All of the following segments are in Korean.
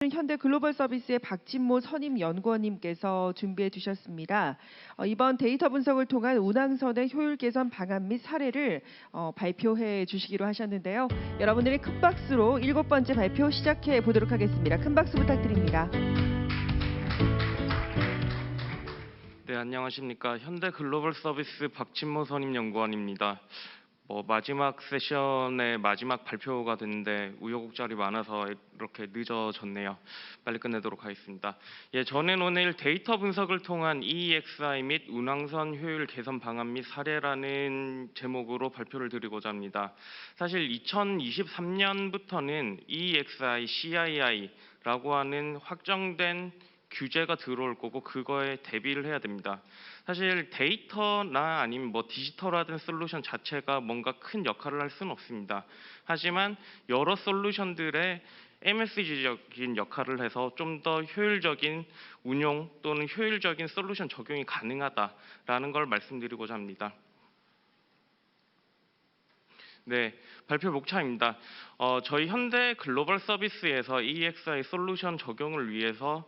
현대글로벌서비스의 박진모 선임연구원님께서 준비해 주셨습니다. 이번 데이터 분석을 통한 운항선의 효율 개선 방안 및 사례를 발표해 주시기로 하셨는데요. 여러분들의 큰 박수로 7번째 발표 시작해 보도록 하겠습니다. 큰 박수 부탁드립니다. 네, 안녕하십니까. 현대글로벌서비스 박진모 선임연구원입니다. 마지막 세션의 마지막 발표가 됐는데 우여곡절이 많아서 이렇게 늦어졌네요. 빨리 끝내도록 하겠습니다. 저는 오늘 데이터 분석을 통한 EEXI 및 운항선 효율 개선 방안 및 사례라는 제목으로 발표를 드리고자 합니다. 사실 2023년부터는 EEXI, CII라고 하는 확정된 규제가 들어올 거고 그거에 대비를 해야 됩니다. 사실 데이터나 아니면 디지털화된 솔루션 자체가 뭔가 큰 역할을 할 수는 없습니다. 하지만 여러 솔루션들의 MSG적인 역할을 해서 좀 더 효율적인 운용 또는 효율적인 솔루션 적용이 가능하다라는 걸 말씀드리고자 합니다. 네, 발표 목차입니다. 저희 현대 글로벌 서비스에서 EXI 솔루션 적용을 위해서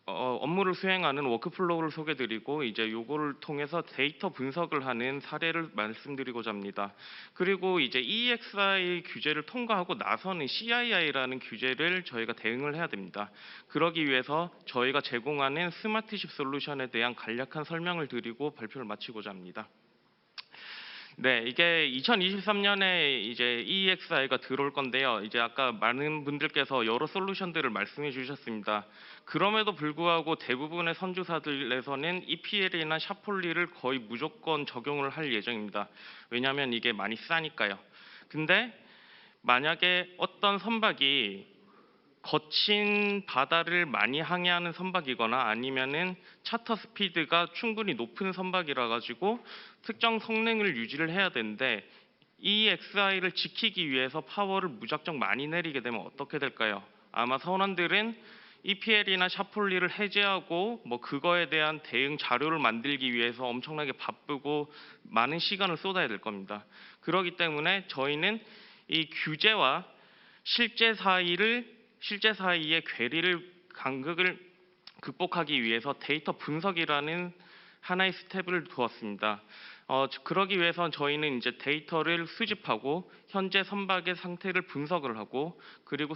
업무를 수행하는 워크플로우를 소개드리고 요거를 통해서 데이터 분석을 하는 사례를 말씀드리고자 합니다. 그리고 EEXI 규제를 통과하고 나서는 CII라는 규제를 저희가 대응을 해야 됩니다. 그러기 위해서 저희가 제공하는 스마트십 솔루션에 대한 간략한 설명을 드리고 발표를 마치고자 합니다. 네, 이게 2023년에 EEXI가 들어올 건데요. 아까 많은 분들께서 여러 솔루션들을 말씀해 주셨습니다. 그럼에도 불구하고 대부분의 선주사들에서는 EPL이나 샤폴리를 거의 무조건 적용을 할 예정입니다. 왜냐하면 이게 많이 싸니까요. 근데 만약에 어떤 선박이 거친 바다를 많이 항해하는 선박이거나 아니면은 차터 스피드가 충분히 높은 선박이라 가지고 특정 성능을 유지를 해야 되는데 EEXI를 지키기 위해서 파워를 무작정 많이 내리게 되면 어떻게 될까요? 아마 선원들은 EPL이나 샤폴리를 해제하고 그거에 대한 대응 자료를 만들기 위해서 엄청나게 바쁘고 많은 시간을 쏟아야 될 겁니다. 그렇기 때문에 저희는 이 규제와 실제 사이의 간극을 극복하기 위해서 데이터 분석이라는 하나의 스텝을 두었습니다. 그러기 위해서 저희는 데이터를 수집하고 현재 선박의 상태를 분석을 하고 그리고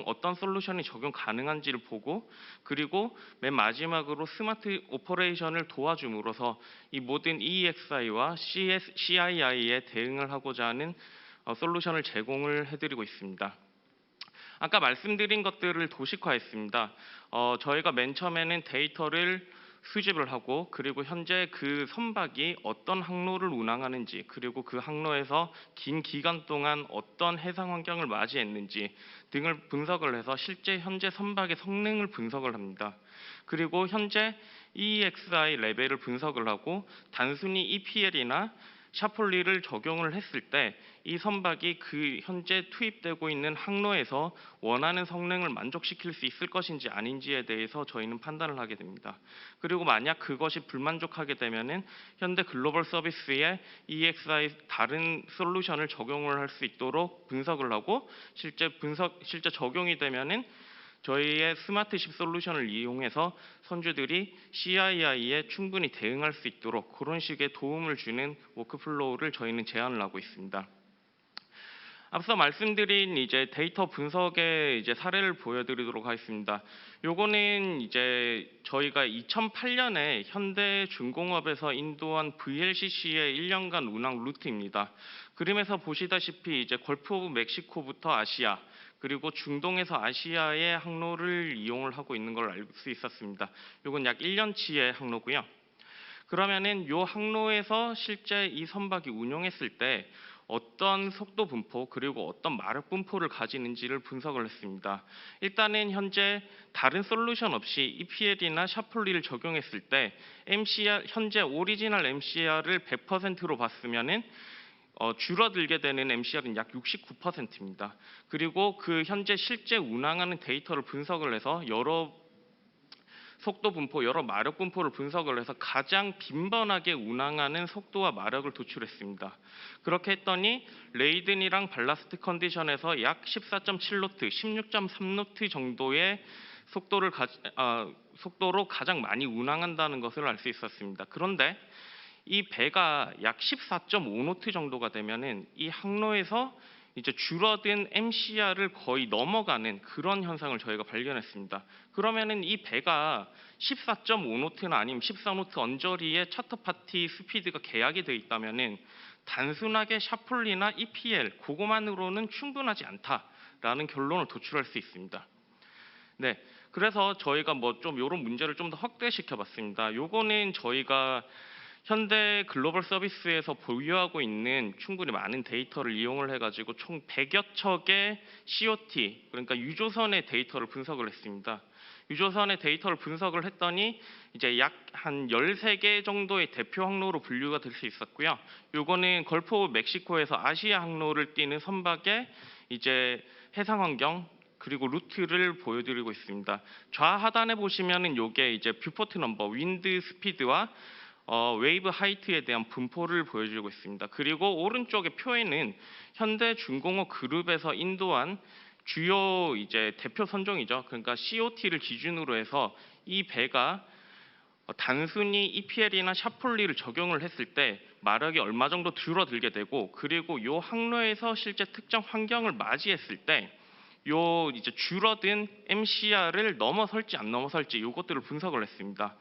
어떤 솔루션이 적용 가능한지를 보고 그리고 맨 마지막으로 스마트 오퍼레이션을 도와줌으로써 이 모든 EEXI와 CII에 대응을 하고자 하는 솔루션을 제공을 해드리고 있습니다. 아까 말씀드린 것들을 도식화했습니다. 저희가 맨 처음에는 데이터를 수집을 하고 그리고 현재 그 선박이 어떤 항로를 운항하는지 그리고 그 항로에서 긴 기간 동안 어떤 해상 환경을 맞이했는지 등을 분석을 해서 실제 현재 선박의 성능을 분석을 합니다. 그리고 현재 EEXI 레벨을 분석을 하고 단순히 EPL이나 샤폴리를 적용을 했을 때 이 선박이 그 현재 투입되고 있는 항로에서 원하는 성능을 만족시킬 수 있을 것인지 아닌지에 대해서 저희는 판단을 하게 됩니다. 그리고 만약 그것이 불만족하게 되면은 현대 글로벌 서비스에 EXI 다른 솔루션을 적용을 할 수 있도록 분석을 하고 실제 적용이 되면은 저희의 스마트십 솔루션을 이용해서 선주들이 CII에 충분히 대응할 수 있도록 그런 식의 도움을 주는 워크플로우를 저희는 제안을 하고 있습니다. 앞서 말씀드린 데이터 분석의 사례를 보여드리도록 하겠습니다. 요거는 저희가 2008년에 현대중공업에서 인도한 VLCC의 1년간 운항 루트입니다. 그림에서 보시다시피 걸프 오브 멕시코부터 아시아 그리고 중동에서 아시아의 항로를 이용을 하고 있는 걸 알 수 있었습니다. 요건 약 1년치의 항로고요. 그러면은 요 항로에서 실제 이 선박이 운용했을 때 어떤 속도 분포 그리고 어떤 마력 분포를 가지는지를 분석을 했습니다. 일단은 현재 다른 솔루션 없이 EPL이나 샤폴리를 적용했을 때 현재 오리지널 MCR을 100%로 봤으면은 줄어들게 되는 MCR은 약 69%입니다. 그리고 그 현재 실제 운항하는 데이터를 분석을 해서 여러 속도 분포, 여러 마력 분포를 분석을 해서 가장 빈번하게 운항하는 속도와 마력을 도출했습니다. 그렇게 했더니 레이든이랑 발라스트 컨디션에서 약 14.7노트, 16.3노트 정도의 속도로 가장 많이 운항한다는 것을 알 수 있었습니다. 그런데 이 배가 약 14.5노트 정도가 되면은 이 항로에서 이제 줄어든 MCR을 거의 넘어가는 그런 현상을 저희가 발견했습니다. 그러면은 이 배가 14.5노트나 아니면 14노트 언저리의 차터 파티 스피드가 계약이 되어 있다면은 단순하게 샤플리나 EPL 그거만으로는 충분하지 않다라는 결론을 도출할 수 있습니다. 네, 그래서 저희가 뭐 좀 이런 문제를 좀 더 확대시켜 봤습니다. 요거는 저희가 현대 글로벌 서비스에서 보유하고 있는 충분히 많은 데이터를 이용을 해가지고 총 100여 척의 COT, 그러니까 유조선의 데이터를 분석을 했습니다. 유조선의 데이터를 분석을 했더니 이제 약 한 13개 정도의 대표 항로로 분류가 될 수 있었고요. 요거는 걸프 오브 멕시코에서 아시아 항로를 띠는 선박의 이제 해상 환경 그리고 루트를 보여드리고 있습니다. 좌하단에 보시면은 요게 이제 뷰포트 넘버, 윈드 스피드와 웨이브 하이트에 대한 분포를 보여주고 있습니다. 그리고 오른쪽의 표에는 현대중공업 그룹에서 인도한 주요 이제 대표 선종이죠. 그러니까 COT를 기준으로 해서 이 배가 단순히 EPL이나 샤플리를 적용을 했을 때 마력이 얼마 정도 줄어들게 되고, 그리고 요 항로에서 실제 특정 환경을 맞이했을 때 요 이제 줄어든 MCR을 넘어설지 안 넘어설지 요것들을 분석을 했습니다.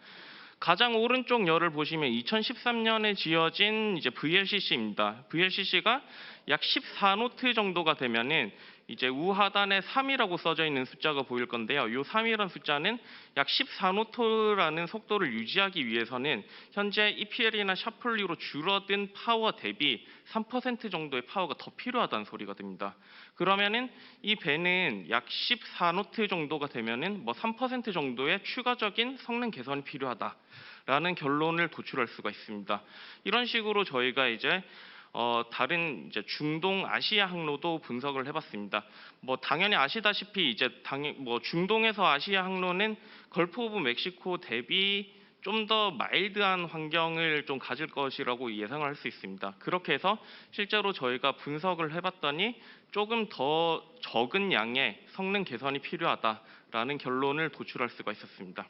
가장 오른쪽 열을 보시면 2013년에 지어진 이제 VLCC입니다. VLCC가 약 14노트 정도가 되면은 이제 우하단에 3이라고 써져 있는 숫자가 보일 건데요. 이 3이라는 숫자는 약 14노트라는 속도를 유지하기 위해서는 현재 EPL이나 샤플리로 줄어든 파워 대비 3% 정도의 파워가 더 필요하다는 소리가 됩니다. 그러면은 이 배는 약 14노트 정도가 되면은 뭐 3% 정도의 추가적인 성능 개선이 필요하다라는 결론을 도출할 수가 있습니다. 이런 식으로 저희가 이제 다른 이제 중동 아시아 항로도 분석을 해봤습니다. 뭐 당연히 아시다시피 이제 중동에서 아시아 항로는 걸프 오브 멕시코 대비 좀 더 마일드한 환경을 좀 가질 것이라고 예상을 할 수 있습니다. 그렇게 해서 실제로 저희가 분석을 해봤더니 조금 더 적은 양의 성능 개선이 필요하다라는 결론을 도출할 수가 있었습니다.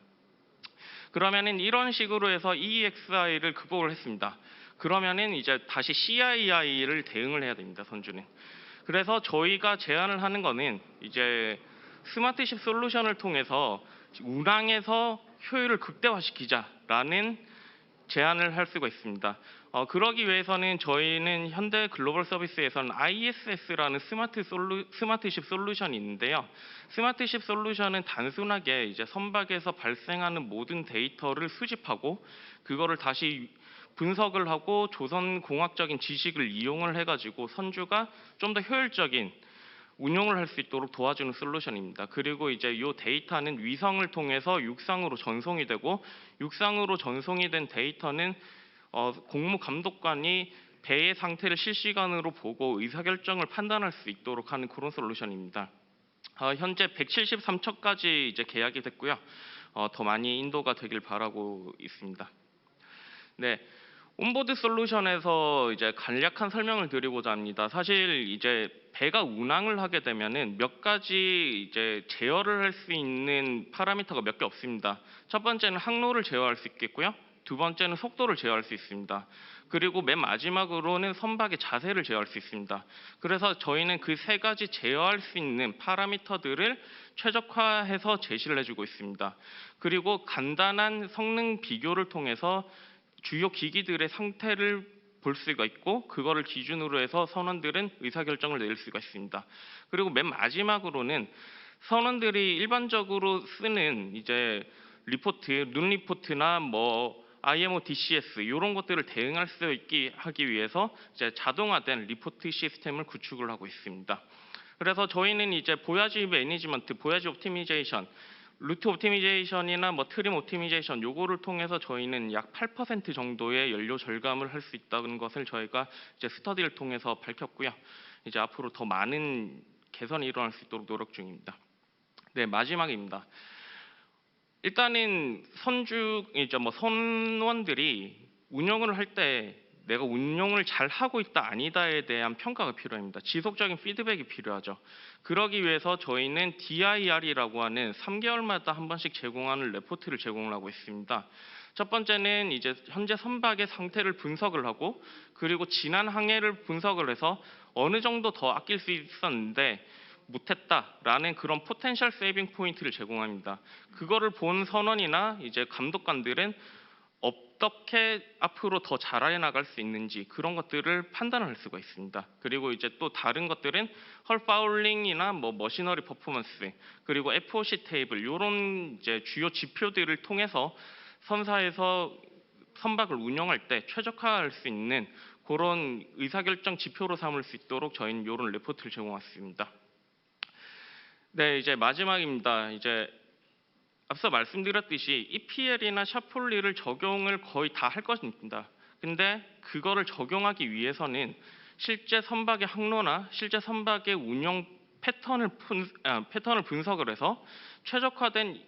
그러면은 이런 식으로 해서 EEXI를 극복을 했습니다. 그러면은 이제 다시 CII를 대응을 해야 됩니다. 선주는. 그래서 저희가 제안을 하는 거는 이제 스마트십 솔루션을 통해서 운항에서 효율을 극대화시키자라는 제안을 할 수가 있습니다. 그러기 위해서는 저희는 현대 글로벌 서비스에서는 ISS라는 스마트십 솔루션이 있는데요. 스마트십 솔루션은 단순하게 이제 선박에서 발생하는 모든 데이터를 수집하고 그거를 다시 분석을 하고 조선공학적인 지식을 이용을 해가지고 선주가 좀 더 효율적인 운용을 할 수 있도록 도와주는 솔루션입니다. 그리고 이제 이 데이터는 위성을 통해서 육상으로 전송이 되고, 육상으로 전송이 된 데이터는 공무 감독관이 배의 상태를 실시간으로 보고 의사결정을 판단할 수 있도록 하는 그런 솔루션입니다. 현재 173척까지 이제 계약이 됐고요. 더 많이 인도가 되길 바라고 있습니다. 네. 온보드 솔루션에서 이제 간략한 설명을 드리고자 합니다. 사실 이제 배가 운항을 하게 되면은 몇 가지 이제 제어를 할 수 있는 파라미터가 몇 개 없습니다. 첫 번째는 항로를 제어할 수 있겠고요. 두 번째는 속도를 제어할 수 있습니다. 그리고 맨 마지막으로는 선박의 자세를 제어할 수 있습니다. 그래서 저희는 그 세 가지 제어할 수 있는 파라미터들을 최적화해서 제시를 해주고 있습니다. 그리고 간단한 성능 비교를 통해서 주요 기기들의 상태를 볼 수가 있고, 그거를 기준으로 해서 선원들은 의사결정을 내릴 수가 있습니다. 그리고 맨 마지막으로는 선원들이 일반적으로 쓰는 이제 리포트, 눈 리포트나 뭐 IMO DCS 이런 것들을 대응할 수 있게 하기 위해서 이제 자동화된 리포트 시스템을 구축을 하고 있습니다. 그래서 저희는 이제 보야지 매니지먼트, 보야지 옵티미제이션, 루트 옵티미제이션이나 뭐 트림 옵티미제이션 요거를 통해서 저희는 약 8% 정도의 연료 절감을 할 수 있다는 것을 저희가 이제 스터디를 통해서 밝혔고요. 이제 앞으로 더 많은 개선이 일어날 수 있도록 노력 중입니다. 네, 마지막입니다. 일단은 이제 뭐 선원들이 운영을 할 때 내가 운영을 잘 하고 있다 아니다에 대한 평가가 필요합니다. 지속적인 피드백이 필요하죠. 그러기 위해서 저희는 DIR이라고 하는 3개월마다 한 번씩 제공하는 레포트를 제공을 하고 있습니다. 첫 번째는 이제 현재 선박의 상태를 분석을 하고, 그리고 지난 항해를 분석을 해서 어느 정도 더 아낄 수 있었는데 못했다라는 그런 포텐셜 세이빙 포인트를 제공합니다. 그거를 본 선원이나 이제 감독관들은 어떻게 앞으로 더 잘해 나갈 수 있는지 그런 것들을 판단할 수가 있습니다. 그리고 이제 또 다른 것들은 헐 파울링이나 뭐 머시너리 퍼포먼스, 그리고 FOC 테이블, 이런 이제 주요 지표들을 통해서 선사에서 선박을 운영할 때 최적화할 수 있는 그런 의사결정 지표로 삼을 수 있도록 저희는 이런 레포트를 제공했습니다. 네, 이제 마지막입니다. 이제 앞서 말씀드렸듯이 EPL이나 샤폴리를 적용을 거의 다 할 것입니다. 근데 그거를 적용하기 위해서는 실제 선박의 항로나 실제 선박의 운영 패턴을 분석을 해서 최적화된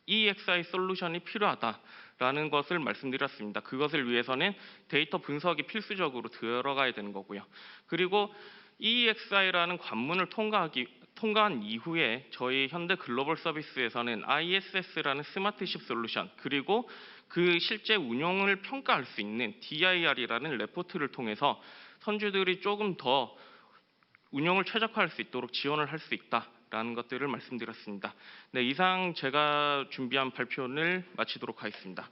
EEXI 솔루션이 필요하다라는 것을 말씀드렸습니다. 그것을 위해서는 데이터 분석이 필수적으로 들어가야 되는 거고요. 그리고 EEXI라는 관문을 통과한 이후에 저희 현대 글로벌 서비스에서는 ISS라는 스마트십 솔루션, 그리고 그 실제 운용을 평가할 수 있는 DIR이라는 레포트를 통해서 선주들이 조금 더 운용을 최적화할 수 있도록 지원을 할 수 있다라는 것들을 말씀드렸습니다. 네, 이상 제가 준비한 발표를 마치도록 하겠습니다.